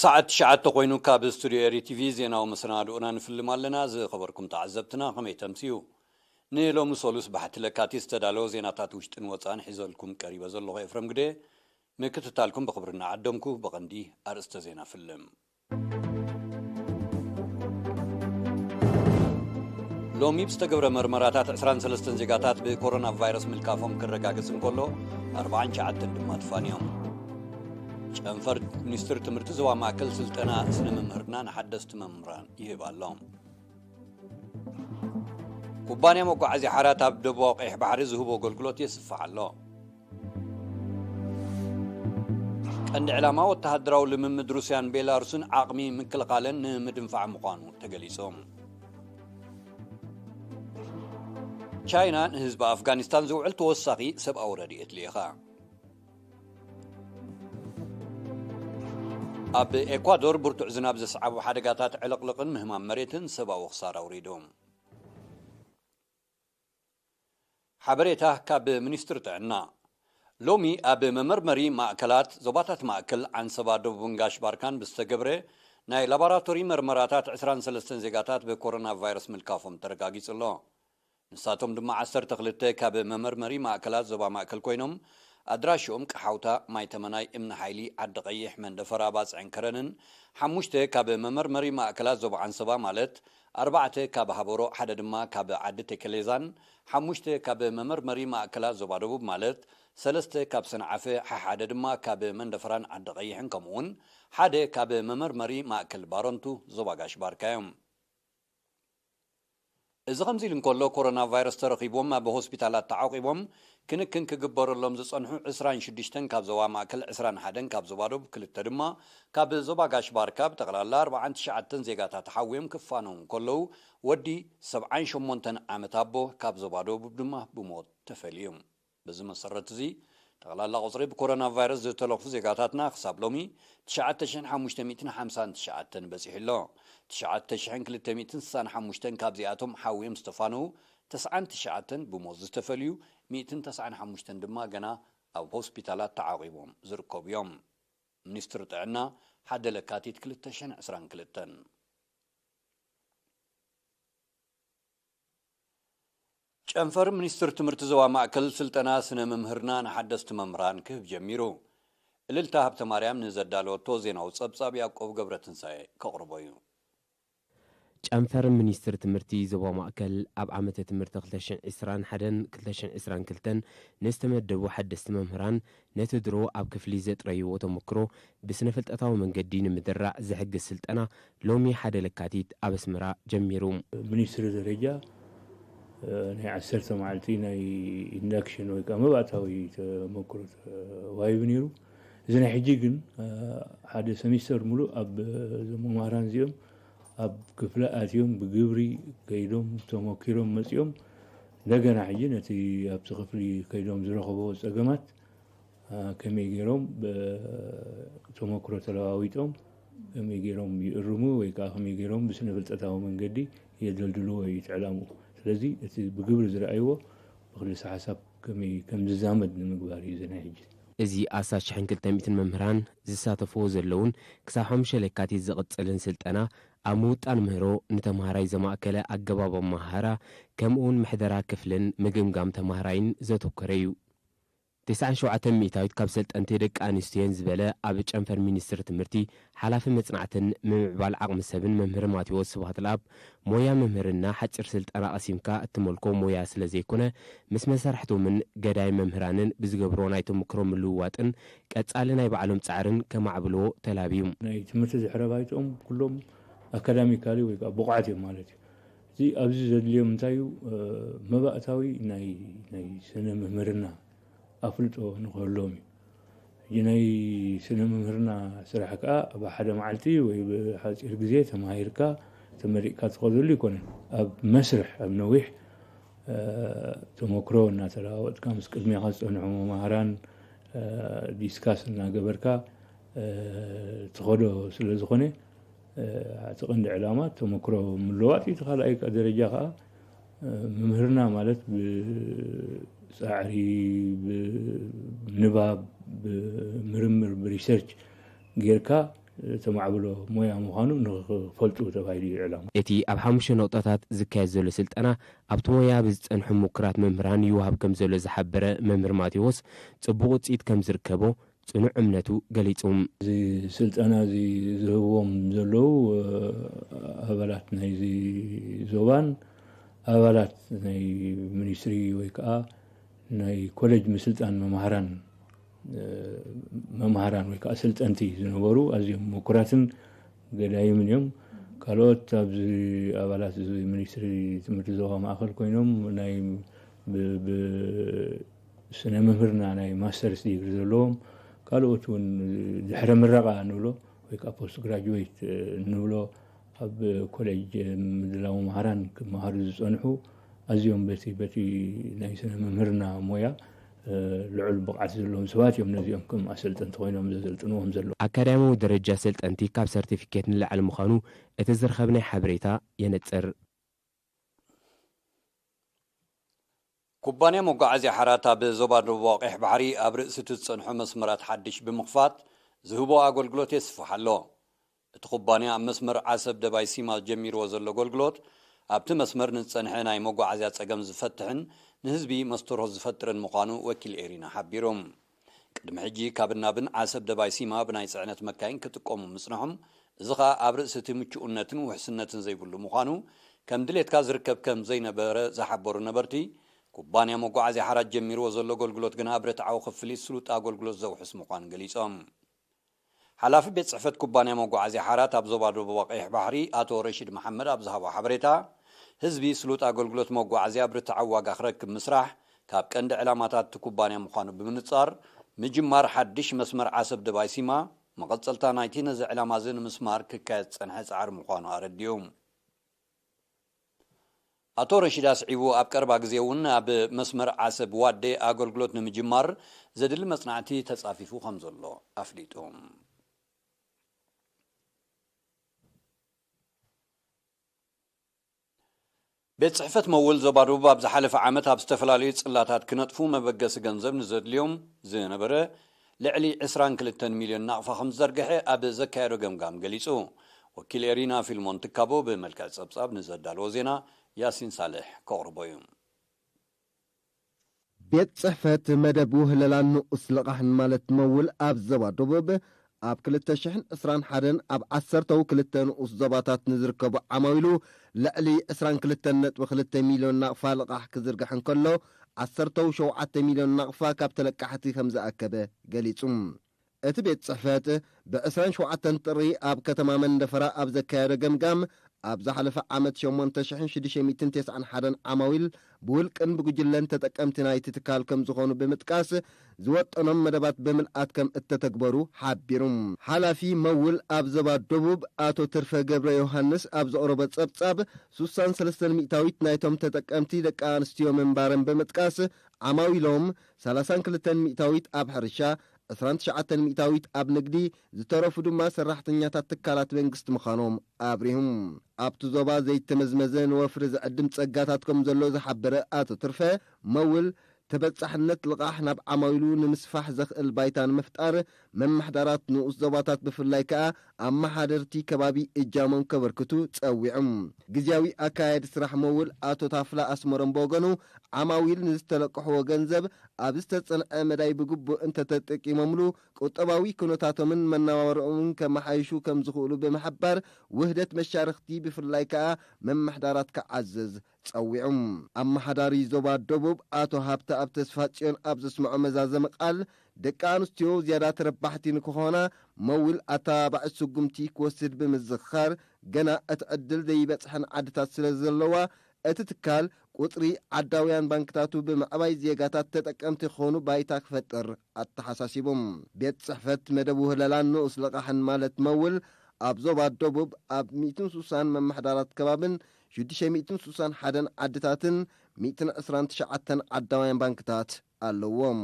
ساعة شعات تقوينو كاب استوديو اري تي في زينا ومسنادونا نفلم لنا زي خبركم تعذبتنا خمي تمسيو نيلو مسولوس بحث لكاتي استدالو زينا تاتوشتن وطان حزولكم قريبا زلو غيفرم قدي مكتتالكم بخبرنا عدمكو بغندي ارست زينا فيلم لومي بستقبر مرمراتات 23 زيقاتات بكورونا فيروس ملكافهم كرقاقسن كله 40 شعات دمات فانيوم شنفر منستر تمرت زوا معكل سلطنا سنة ممهرنا نحدثت ممران يهبال لهم كوبانيا موقع عزي حارات بدبو وقيح بحر زهوبو قلقلوت يسفع الله عند علامة والتهدراو لممد روسيان بيلارسون عاقمي من كل قالن مدنفع مقانو تقليسهم تشاينا حزب أفغانستان زوعل توساقي سب أوردي إتليخا أب إكوادور برتع زناب زسعب وحدقاتات علقلقن مهمان مريتن سبا وخسارة وريدهم حبريته كاب منستر تعنا لومي أب ممرمري مأكلات زباتات مأكل عن سبا دوبنغاش باركان بستقبره ناي لاباراتوري مرمراتات 23 زيقاتات بكورونا فيروس ملكافهم ترقاقيس الله نساتهم دم عسر تغلطة كاب ممرمري مأكلات زبا مأكل كوينهم أدراشهم كحوتا ماي تمناي امن حيلي عد قيح من دفراباس عن كرنن حموشته كاب ممرمري مأكلات زبا عن سبا مالت 4 كاب هبورو حدد ما كاب عد تكليزان حموشته كاب ممرمري مأكلات زبا دوب مالت 3 كاب سنعفه حدد ما كاب من دفران عد قيحن كمون حده كاب ممرمري مأكل بارنتو زبا قاش باركايم إذا خمزي لنقول كورونا فيروس ترقيبهم ما بهوسبيتالات تعاقبهم كن كجبر اللهم زصنحو 26 كاب زوا ماكل 21 كاب زوادوب كل التدما كاب زبا قاش باركاب تقلالا 4 شعتن زيغاتا تحويم كفانهم كلو ودي 78 عامتابو كاب زوادوب بدما بموت تفليهم بزم سرت زي تقلالا قصري بكورونا فيروس زتلوف زيغاتاتنا حساب لومي 9550 شعتن بزيح الله 9500 كاب زياتهم حويم استفانو 9 بموز استفليو 195 دما جنا أو هوسبيتالات تعاقبهم زركوب يوم منستر تعنا حد لكاتيت كلتشن 20 كلتن شنفر منستر تمرت زوا مأكل سلطنا سنة ممهرنا نحدثت ممران كيف جميرو الالتهاب تماريام نزدالو توزين أو صبصاب ياقوب قبرتنساي كقربويو شنفر منستر تمرتي زوا مأكل أب عامة تمرت 2021 نستمدوا حدثت ممهران نتدرو أب كفليزت ريو وتمكرو بسنفلت أطاو من قدين مدرع زحق السلطنة لومي حد لكاتيت أب اسمرا جميروم منستر درجة نهي عسرت معلتينا إندكشن ويكا مبعتاوي تمكرو وايبنيرو زنا حجيقن حد سميستر ملو أب ممهران زيوم أب كفلاءات يوم بجبري كيدوم تمكيرهم مسيوم لقنا حجين أتي أب تغفلي كيدوم زرقوا سجمات كم يجيرهم بتمكروا تلاويتهم كم يجيرهم يرموا ويكاهم يجيرهم بس نفلت أتاهم من قدي يدلدلوا ويتعلموا لذي أتي بجبر زرعيوه بخلص حسب كم زامد من مقباري زنا حجين إزي أساس شحن كلتميتن ممهران زساتفو زلون كساهم شلكاتي زغط سلن سلطنا أموت أن مهرو نتمهراي زماكلا أجباب مهارة كمون محدرا كفلن مجمجام تمهراين زتو كريو 9 ميتايت كابسلت أنتيرك أنستين زبالة أبج أنفر مينستر تمرتي حلاف مصنعتن ممعبال عقم سبن ممهر ماتيوس سبحات الأب مويا ممهرنا حجر سلت أنا أسيمكا التمولكو مويا سلزيكونا مسرحتو من قداي ممهرانن بزقبروناي تمكرم اللواتن كاتسالنا يبعلم تعرن كمعبلو تلابيوم ناي تمرت زحربايتهم كلهم أكاديميكالي ويقع بقعتي مالتي زي أبزي اليوم تايو مبأتاوي ناي سنة مهمرنا أفلتو نقولومي جناي سنة مهمرنا سرحكا بحد معلتي وبحاجة الجزية تماهيركا تمريكا تقول لي كون أب مسرح أب نويح تمكرو ناتلا وقت كان مسكت ميغاز أنعم مهران ديسكاس ناقبركا تقولو سلزخوني اعتقد علامات تمكرو من الوقت تخلى أي درجة ممهرنا مالت بسعري بنباب بمرمر بريسيرش غيركا ተማዕብሎ ሞያ ምዃኑ ንፈልጡ ተባሂሉ ይዕላም እቲ ኣብ 5 ነቁጣታት ዝካየድ ዘሎ ስልጠና ኣብቲ ሞያ ብዝጸንሑ ምኩራት መምህራን ይወሃብ ከም ዘሎ ዝሓበረ መምህር ማቴዎስ ጽቡቕ ውጽኢት ከም ዝርከቦ ጽኑዕ እምነቱ ገሊጹም እዚ ስልጠና እዚ ዝህብዎም ዘለዉ ኣባላት ናይዚ ዞባን ኣባላት ናይ ሚኒስትሪ ወይ ከዓ ናይ ኮሌጅ ምስልጣን መምሃራን ወይ ከዓ ስልጠንቲ ዝነበሩ ኣዝዮም ምኩራትን ገዳይምን እዮም ካልኦት ኣብዚ ኣባላት ሚኒስትሪ ትምህርቲ ዞባ ማእኸል ኮይኖም ናይ ብስነ መምህርና ናይ ማስተርስ ዲግሪ ዘለዎም ካልኦት እውን ድሕረ ምረቓ ንብሎ ወይ ከዓ ፖስት ግራጁዌት ንብሎ ኣብ ኮሌጅ ምድላው መምሃራን ክመሃሩ ዝጸንሑ ኣዝዮም በቲ ናይ ስነ መምህርና ሞያ ልዑል ብቕዓት ዘለዎም ሰባት እዮም ነዚኦም ከም ኣሰልጠንቲ ኮይኖም ዘሰልጥንዎም ዘለዉ ኣካዳሚያዊ ደረጃ ሰልጠንቲ ካብ ሰርቲፊኬት ንላዕሊ ምዃኑ እቲ ዝረኸብናይ ሓበሬታ የነጽር ኩባንያ መጓዓዝያ ሓራት ኣብ ዞባ ደቡብ ቀይሕ ባሕሪ ኣብ ርእሲ ዝጸንሑ መስመራት ሓድሽ ብምኽፋት ዝህቦ ኣገልግሎት የስፍሕ ኣሎ እቲ ኩባንያ ኣብ መስመር ዓሰብ ደባይ ሲማ ጀሚርዎ ዘሎ ኣገልግሎት ኣብቲ መስመር ንጸንሐ ናይ መጓዓዝያ ጸገም ዝፈትሕን ንህዝቢ መስተርሆ ዝፈጥርን ምዃኑ ወኪል ኤሪና ሓቢሮም ቅድሚ ሕጂ ካብ ናብን ዓሰብ ደባይ ሲማ ብናይ ጽዕነት መካይን ክጥቀሙ ምጽንሖም እዚ ኸኣ ኣብ ርእሲ እቲ ምቹእነትን ውሕስነትን ዘይብሉ ምዃኑ ከም ድሌትካ ዝርከብ ከም ዘይነበረ ዝሓበሩ ነበርቲ ኩባንያ መጓዓዝያ ሓራት ጀሚርዎ ዘሎ ኣገልግሎት ግን ኣብ ርትዓዊ ክፍሊት ስሉጥ ኣገልግሎት ዘውሕስ ምዃኑ ገሊጾም ሓላፊ ቤት ጽሕፈት ኩባንያ መጓዓዝያ ሓራት ኣብ ዞባ ደቡብ ቀይሕ ባሕሪ ኣቶ ረሺድ መሐመድ ኣብ ዝሃቦ ሓበሬታ ህዝቢ ስሉጥ ኣገልግሎት መጓዓዝያ ብርትዓዊ ዋጋ ክረክብ ምስራሕ ካብ ቀንዲ ዕላማታት ኩባንያ ምዃኑ ብምንጻር ምጅማር ሓድሽ መስመር ዓሰብ ደባይ ሲማ መቐጸልታ ናይቲ ነዚ ዕላማ እዚ ንምስማር ክካየድ ዝጸንሐ ጻዕሪ ምዃኑ ኣረዲዮም ኣቶ ረሺድ ኣስዒቡ ኣብ ቀረባ ግዜ እውን ኣብ መስመር ዓሰብ ዋዴ ኣገልግሎት ንምጅማር ዘድሊ መጽናዕቲ ተጻፊፉ ከም ዘሎ ኣፍሊጦም ቤት ጽሕፈት መውል ዞባ ደቡብ ኣብ ዝሓለፈ ዓመት ኣብ ዝተፈላለዩ ጽላታት ክነጥፉ መበገሲ ገንዘብ ንዘድልዮም ዝነበረ ልዕሊ 22 ሚልዮን ናቕፋ ከም ዝዘርግሐ ኣብ ዘካየዶ ገምጋም ገሊጹ ወኪል ኤሪና ፊልሞን ትካቦ ብመልክዕ ጸብጻብ ንዘዳልዎ ዜና ያሲን ሳልሕ ከቕርቦ እዩ ቤት ጽሕፈት መደብ ውህለላን ንኡስ ልቓሕን ማለት መውል ኣብ ዞባ ደቡብ ኣብ 2021 ኣብ 12 ንኡስ ዞባታት ንዝርከቡ ዓማዊሉ ልዕሊ 22.2 ሚልዮን ናቕፋ ልቓሕ ክዝርግሕ እንከሎ 17 ሚልዮን ናቕፋ ካብ ተለቃሕቲ ከም ዝኣከበ ገሊጹ እቲ ቤት ጽሕፈት ብ27 ጥሪ ኣብ ከተማ መንደፈራ ኣብ ዘካየደ ገምጋም ኣብ ዝሓለፈ ዓመት 8691 ዓማዊል ብውልቅን ብጉጅለን ተጠቀምቲ ናይቲ ትካል ከም ዝኾኑ ብምጥቃስ ዝወጠኖም መደባት ብምልኣት ከም እተተግበሩ ሓቢሩ ሓላፊ መውል ኣብ ዞባ ደቡብ ኣቶ ትርፈ ገብረ ዮሃንስ ኣብ ዘቕረበ ጸብጻብ 63 ሚእታዊት ናይቶም ተጠቀምቲ ደቂ ኣንስትዮ ምንባርን ብምጥቃስ ዓማዊሎም 32 ሚእታዊት ኣብ ሕርሻ 29 ሚእታዊት ኣብ ንግዲ ዝተረፉ ድማ ሰራሕተኛታት ትካላት መንግስቲ ምዃኖም ኣብሪሁም ኣብቲ ዞባ ዘይተመዝመዘ ንወፍሪ ዝዕድም ጸጋታት ከም ዘሎ ዝሓበረ ኣቶ ትርፈ መውል ተበጻሕነት ልቓሕ ናብ ዓማዊሉ ንምስፋሕ ዘኽእል ባይታ ንምፍጣር መማሕዳራት ንኡስ ዞባታት ብፍላይ ከዓ ኣብ መሓደርቲ ከባቢ እጃሞም ከበርክቱ ጸዊዖም ግዜያዊ ኣካየዲ ስራሕ መውል ኣቶ ታፍላ ኣስመሮም በወገኑ ዓማዊል ንዝተለቅሕዎ ገንዘብ ኣብ ዝተጸንዐ መዳይ ብግቡእ እንተተጠቂሞምሉ ቁጠባዊ ኩነታቶምን መነባብሮኦምን ከመሓይሹ ከም ዝኽእሉ ብምሕባር ውህደት መሻርክቲ ብፍላይ ከዓ መማሕዳራት ክዓዘዝ ጸዊዖም ኣመሓዳሪ ዞባ ደቡብ ኣቶ ሃብተ ኣብ ተስፋ ጽዮን ኣብ ዘስምዖ መዛዘመ ቃል ደቂ ኣንስትዮ ዝያዳ ተረባሕቲ ንክኾና መውል ኣተባባዕ ስጉምቲ ክወስድ ብምዝኻር ገና እቲ ዕድል ዘይበጽሐን ዓድታት ስለ ዘለዋ እቲ ትካል ቁጥሪ ዓዳውያን ባንክታቱ ብምዕባይ ዜጋታት ተጠቀምቲ ክኾኑ ባይታ ክፈጥር ኣተሓሳሲቦም ቤት ጽሕፈት መደብ ውህለላን ንኡስ ልቓሕን ማለት መውል ኣብ ዞባ ደቡብ ኣብ 160 መማሕዳራት ከባብን 661 ዓድታትን 129 ዓዳውያን ባንክታት ኣለዎም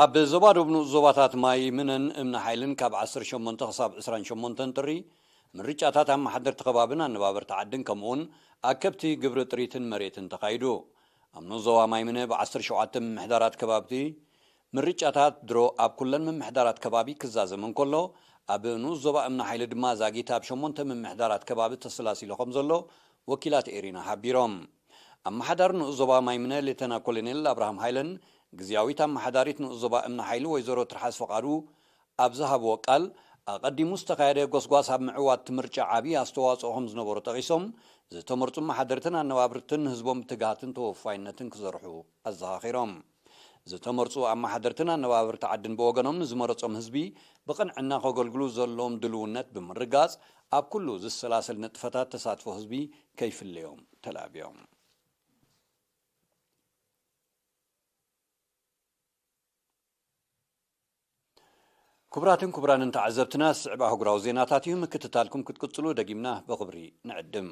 ኣብ ዞባ ደቡብ ንኡስ ዞባታት ማይ ምንን እምኒ ሓይልን ካብ 18 ክሳብ 28 ጥሪ ምርጫታት ኣመሓደርቲ ከባብን ኣነባበርቲ ዓድን ከምኡውን ኣከብቲ ግብሪ ጥሪትን መሬትን ተኻይዱ ኣብ ንኡስ ዞባ ማይ ምነ ብ17 ምምሕዳራት ከባብቲ ምርጫታት ድሮ ኣብ ኩለን ምምሕዳራት ከባቢ ክዛዘመን ከሎ ኣብ ንኡስ ዞባ እምነ ሓይሊ ድማ ዛጊት ኣብ 8 ምምሕዳራት ከባቢ ተሰላሲሉ ከም ዘሎ ወኪላት ኤሪና ሓቢሮም ኣመሓዳሪ ንኡስ ዞባ ማይምነ ሌተና ኮሎኔል አብርሃም ሃይለን ግዚያዊት ኣመሓዳሪት ንኡስ ዞባ እምነ ሓይሊ ወይዘሮ ትርሓስ ፈቃዱ ኣብ ዝሃብዎ ቃል ኣቀዲሙ ዝተካየደ ጎስጓስ ኣብ ምዕዋት ምርጫ ዓብዪ ኣስተዋፅኦ ከም ዝነበሩ ጠቂሶም ዝተመርፁ ኣመሓደርትን ኣነባብርትን ህዝቦም ትግሃትን ተወፋይነትን ክሰርሑ ኣዘኻኺሮም ዝተመርፁ ኣመሓደርትን ኣነባብርቲ ዓድን ብወገኖም ንዝመረፆም ህዝቢ ብቕንዕና ከገልግሉ ዘለዎም ድልውነት ብምርጋፅ ኣብ ኩሉ ዝሰላሰል ንጥፈታት ተሳትፎ ህዝቢ ከይፍለዮም ተላብዮም كبراتن كبرانن تعزبتنا السعب أهجراو زيناتاتهم كتتالكم كتقتلوا دقيمنا بخبري نعدم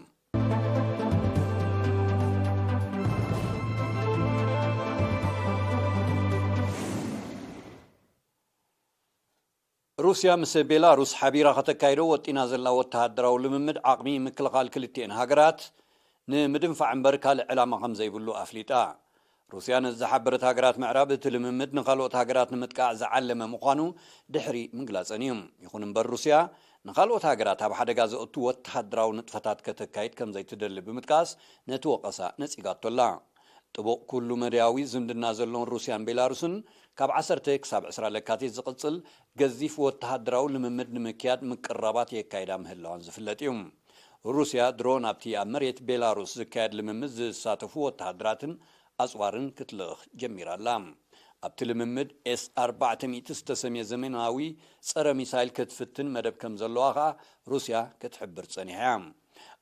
روسيا مس بيلاروس حبيرة خطكايرو وتنازل وتهدروا لممد عقمي مكلقال كلتين هاجرات نمدنفع عمبركا العلامة خمزة يقولوا أفليتا روسيا نزحبرت هاجرات معراب تلممد نخلوت هاجرات نمتقع زعلم مخانو دحري منقلاصنيم يكون بر روسيا نخلوت هاجرات اب حدغا زوتو وتحدراو نطفتات كتكايد كم زي تدل بمتقاس نتوقسا نصيغاتولا طبق كل مرياوي زمدنا زلون روسيان بيلاروسن كاب 10 كساب 10 لكاتي زقصل غزيف وتحدراو لممد نمكياد مقربات يكايدا مهلاون زفلطيوم روسيا درون ابتي امريت بيلاروس زكايد لممد زساتفو وتحدراتن أصوارن كتلخ جميرا لام أبتل ممد S-400 استسمي زمناوي صار ميسايل كتفتن مدب كم زلوها روسيا كتحبر صنيعام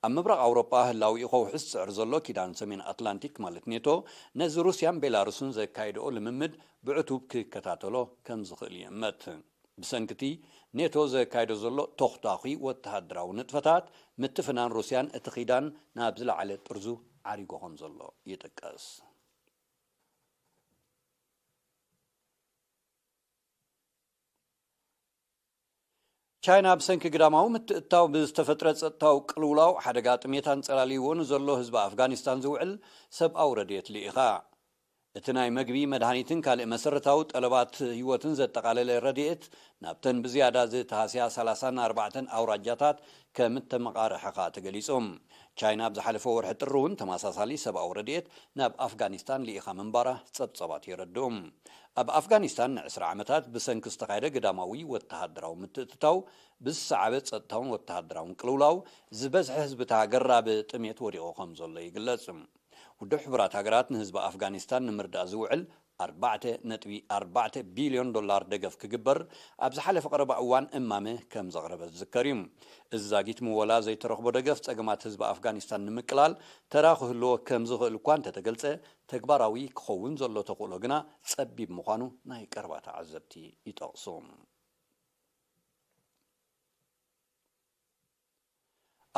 أما برق أوروبا هلاو يخو حس عرزلو كيدان سمين أطلانتيك مالت نيتو نز روسيا بيلاروسن زي كايدو لممد بعتوب كتاتلو كم زخيل يمت بسنكتي نيتو زي كايدو زلو تختاقي وتهدراو نتفتات متفنان روسيان اتخيدان نابزل على ترزو عريقو هم زلو يتكاس ቻይና ብሰንኪ ግዳማው ምትእታው ብዝተፈጥረ ጸጥታው ቅልውላው ሓደጋ ጥሜታን ጸላሊዎን ዘሎ ህዝቢ ኣፍጋኒስታን ዝውዕል ሰብኣዊ ረድኤት ልኢኻ እቲ ናይ መግቢ መድሃኒትን ካልእ መሰረታዊ ጠለባት ህይወትን ዘጠቃለለ ረድኤት ናብተን ብዝያዳ ዝተሃስያ 34 ኣውራጃታት ከም ተመቃርሐኻ ተገሊጾም ቻይና ብዝሓለፈ ወርሒ ጥሪ እውን ተመሳሳሊ ሰብኣዊ ረድኤት ናብ ኣፍጋኒስታን ልኢኻ ምንባራ ጸብጸባት ይረድኦም ኣብ ኣፍጋኒስታን ን10 ዓመታት ብሰንኪ ዝተኻየደ ግዳማዊ ወተሃደራዊ ምትእትታው ብዝሰዓበ ጸጥታውን ወተሃደራውን ቅልውላው ዝበዝሐ ህዝቢ ሃገር ጥሜት ወዲቑ ከም ዘሎ ይግለጽ ውድብ ሕብራት ሃገራት ንህዝቢ ኣፍጋኒስታን ንምርዳእ ዝውዕል 4.4 ቢልዮን ዶላር ደገፍ ክግበር ኣብ ዝሓለፈ ቀረባ እዋን እማመ ከም ዘቕረበ ዝዝከር እዩ እዚ ዛጊት ምወላ ዘይተረኽቦ ደገፍ ጸገማት ህዝቢ ኣፍጋኒስታን ንምቅላል ተራኽህልዎ ከም ዝኽእል እኳ እንተተገልጸ ተግባራዊ ክኸውን ዘሎ ተኽእሎ ግና ጸቢብ ምዃኑ ናይ ቀረባ ተዓዘብቲ ይጠቕሱ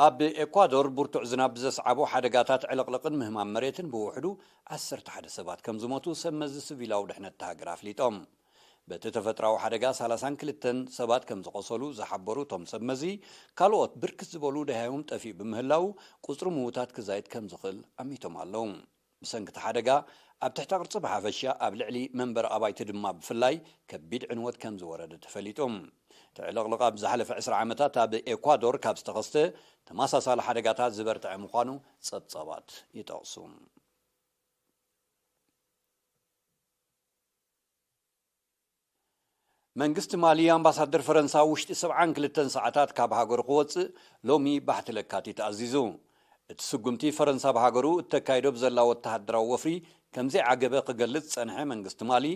ኣብ ኤኳዶር ብርቱዕ ዝናብ ዘስዓቦ ሓደጋታት ዕለቕለቕን ምህማም መሬትን ብውሕዱ 11 ሰባት ከም ዝሞቱ ሰመዚ ሲቪላዊ ድሕነት ሃገር ኣፍሊጦም በቲ ተፈጥራዊ ሓደጋ 32 ሰባት ከም ዝቆሰሉ ዝሓበሩ ቶም ሰመዚ ካልኦት ብርክት ዝበሉ ደሃዮም ጠፊኡ ብምህላው ቁፅሪ ምዉታት ክዛይድ ከም ዝኽእል ኣሚቶም ኣለዉ ብሰንኪ ሓደጋ ኣብ ትሕቲ ቅርፂ ብሓፈሻ ኣብ ልዕሊ መንበር ኣባይቲ ድማ ብፍላይ ከቢድ ዕንወት ከም ዝወረደ ተፈሊጦም تعلق لقاب زحلف 10 ዓመታት ኣብ ኤኳዶር ካብ ዝተኸስተ ተመሳሳሊ ሓደጋታት ዝበርትዐ ምዃኑ ጸብጸባት ይጠቕሱ መንግስቲ ማሊ ኣምባሳደር ፈረንሳ ውሽጢ 72 ሰዓታት ካብ ሃገሩ ክወፅእ ሎሚ ባሕቲ ለካቲት ኣዚዙ እቲ ስጉምቲ ፈረንሳ ብሃገሩ እተካይዶ ብዘላ ወተሃደራዊ ወፍሪ ከምዚ ዓገበ ክገልጽ ጸንሐ መንግስቲ ማሊ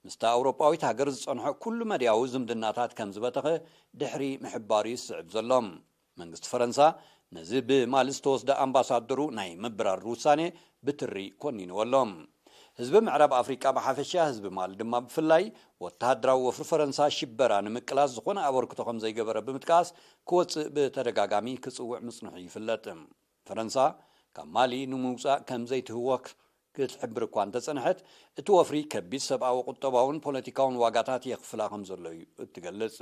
ምስታ ኣውሮፓዊት ሃገር ዝጸንሐ ኩሉ መድያዊ ዝምድናታት ከም ዝበተኸ ድሕሪ ምሕባሪ ይስዕብ ዘሎም መንግስቲ ፈረንሳ ነዚ ብማሊ ዝተወስደ ኣምባሳደሩ ናይ ምብራር ውሳኔ ብትሪ ኮኒንዎሎም ህዝቢ ምዕራብ ኣፍሪቃ ብሓፈሻ ህዝቢ ማሊ ድማ ብፍላይ ወተሃደራዊ ወፍሪ ፈረንሳ ሽበራ ንምቅላስ ዝኾነ ኣበርክቶ ከም ዘይገበረ ብምጥቃስ ክወፅእ ብተደጋጋሚ ክጽውዕ ምጽንሑ ይፍለጥ ፈረንሳ ካብ ማሊ ንምውፃእ ከም ዘይትህወክ ክትሕብር እኳ እንተጸንሐት እቲ ወፍሪ ከቢድ ሰብኣዊ ቁጠባውን ፖለቲካውን ዋጋታት የኽፍላ ከም ዘሎ እዩ እትገልጽ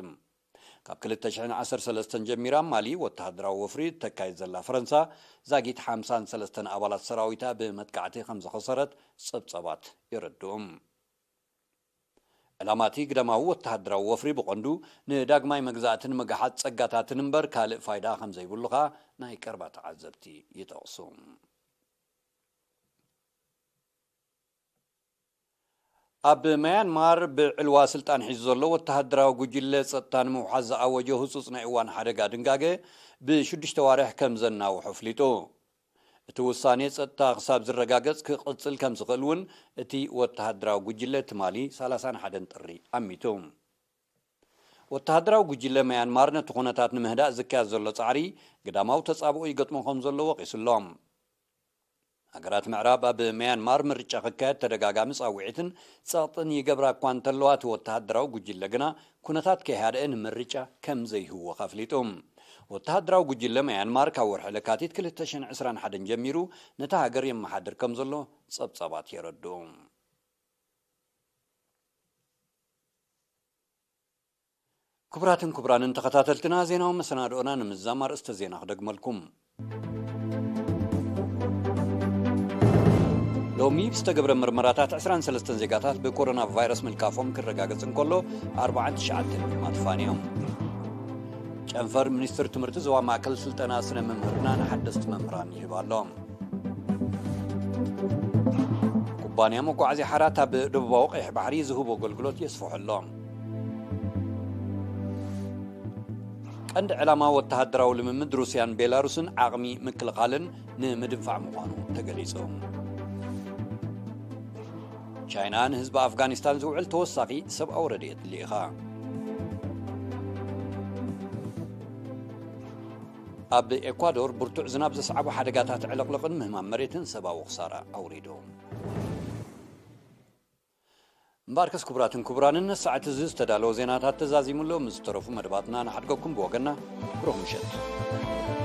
ካብ 2013 ጀሚራ ማሊ ወተሃደራዊ ወፍሪ ተካይድ ዘላ ፈረንሳ ዛጊት 53 ኣባላት ሰራዊታ ብመጥቃዕቲ ከም ዘኸሰረት ጸብጸባት ይረድኦም ዕላማቲ ግደማዊ ወተሃደራዊ ወፍሪ ብቐንዱ ንዳግማይ መግዛእትን መጋሓት ጸጋታትን እምበር ካልእ ፋይዳ ከም ዘይብሉ ኸኣ ናይ ቀረባ ተዓዘብቲ ይጠቕሱ። ኣብ ማያንማር ብዕልዋ ስልጣን ሒዙ ዘሎ ወተሃደራዊ ጉጅለ ጸጥታ ንምውሓዝ ዝኣወጀ ህጹጽ ናይ እዋን ሓደጋ ድንጋጌ ብ6 ዋርሕ ከም ዘናውሑ ኣፍሊጡ። እቲ ውሳኔ ጸጥታ ክሳብ ዝረጋገጽ ክቕጽል ከም ዝኽእል እውን እቲ ወተሃደራዊ ጉጅለ ትማሊ 31 ጥሪ ኣሚቱ። ወተሃደራዊ ጉጅለ ማያንማር ነቲ ኩነታት ንምህዳእ ዝካየድ ዘሎ ጻዕሪ ግዳማዊ ተጻብኦ ይገጥሞ ከም ዘሎ ወቂሱሎም። ሃገራት ምዕራብ ኣብ ማያንማር ምርጫ ክካየድ ተደጋጋሚ ጻውዒትን ጸቕጥን ይገብራ እኳ እንተለዋ እቲ ወተሃደራዊ ጉጅለ ግና ኩነታት ከይሃደአ ንምርጫ ከም ዘይህዎ ኣፍሊጡ። ወተሃደራዊ ጉጅለ ማያንማር ካብ ወርሒ ለካቲት 2021 ጀሚሩ ነታ ሃገር የመሓድር ከም ዘሎ ጸብጻባት የረድኡ። ክቡራትን ክቡራንን ተኸታተልትና ዜናዊ መሰናዶና ንምዛም ኣርእስተ ዜና ክደግመልኩም። ሎሚ ብዝተገብረ ምርመራታት 23 ዜጋታት ብኮሮና ቫይረስ ምልካፎም ክረጋገጽ እንከሎ 49 ማጥፋንዮም። ጨንፈር ሚኒስትር ትምህርቲ ዞባ ማእከል ስልጠና ስነ መምህርና ንሓደስቲ መምህራን ይህብ ኣሎ። ኩባንያ መጓዓዝያ ሓራት ኣብ ደቡባዊ ቀይሕ ባሕሪ ዝህቦ ኣገልግሎት የስፍሖ ኣሎ። ቀንዲ ዕላማ ወተሃደራዊ ልምምድ ሩስያን ቤላሩስን ዓቕሚ ምክልኻልን ንምድንፋዕ ምዃኑ ተገሊጹ። ቻይና ንህዝቢ ኣፍጋኒስታን ዝውዕል ተወሳኺ ሰብኣዊ ረድኤት ልኢኻ። ኣብ ኤኳዶር ብርቱዕ ዝናብ ዘስዓቡ ሓደጋታት ዕለቕልቕን ምህማም መሬትን ሰብኣዊ ክሳራ ኣውሪዱ። እምበኣርከስ ክቡራትን ክቡራንን ነሰዓት እዚ ዝተዳለወ ዜናታት ተዛዚሙሎ ምስ ዝተረፉ መደባትና ንሓድገኩም ብወገና ብሩኽ ምሸት።